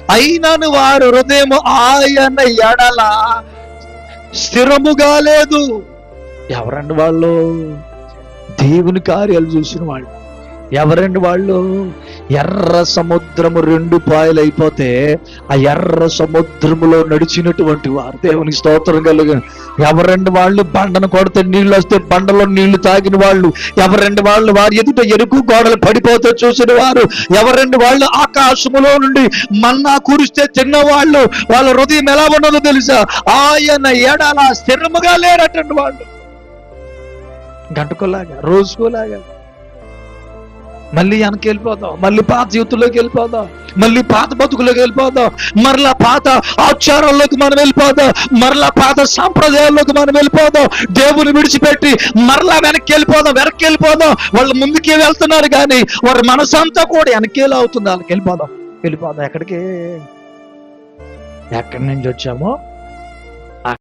అయినను వారు హృదయం ఆయన ఎడల స్థిరముగా లేదు. ఎవరండి వాళ్ళు? దేవుని కార్యాలు చూసిన వాళ్ళు. ఎవరండి వాళ్ళు? ఎర్ర సముద్రము 2 పాయలు అయిపోతే ఆ ఎర్ర సముద్రములో నడిచినటువంటి వారు. దేవునికి స్తోత్రం కలుగు. ఎవరండి వాళ్ళు? బండను కొడితే నీళ్ళు వస్తే బండలో నీళ్లు తాగిన వాళ్ళు. ఎవరండి వాళ్ళు? వారి ఎదుట ఎరుకు గోడలు పడిపోతే చూసిన వారు. ఎవరండి వాళ్ళు? ఆకాశములో నుండి మన్నా కురిస్తే తిన్నవాళ్ళు. వాళ్ళ హృదయం ఎలా ఉన్నదో తెలుసా? ఆయన ఎడల స్థిరముగా లేరటండి వాళ్ళు. గంటకోలాగా, రోజుకోలాగా మళ్ళీ వెనక్కి వెళ్ళిపోదాం, మళ్ళీ పాత జీవితంలోకి వెళ్ళిపోదాం, మళ్ళీ పాత బతుకులోకి వెళ్ళిపోదాం, మరలా పాత ఆచారాల్లోకి మనం వెళ్ళిపోదాం, మరలా పాత సాంప్రదాయాల్లోకి మనం వెళ్ళిపోదాం. దేవుని విడిచిపెట్టి మరలా వెనక్కి వెళ్ళిపోదాం. వాళ్ళు ముందుకే వెళ్తున్నారు కానీ వారి మనసంతా కూడా వెనక్కేలా అవుతుంది. వాళ్ళకి వెళ్ళిపోదాం. ఎక్కడికి? ఎక్కడి నుంచి వచ్చామో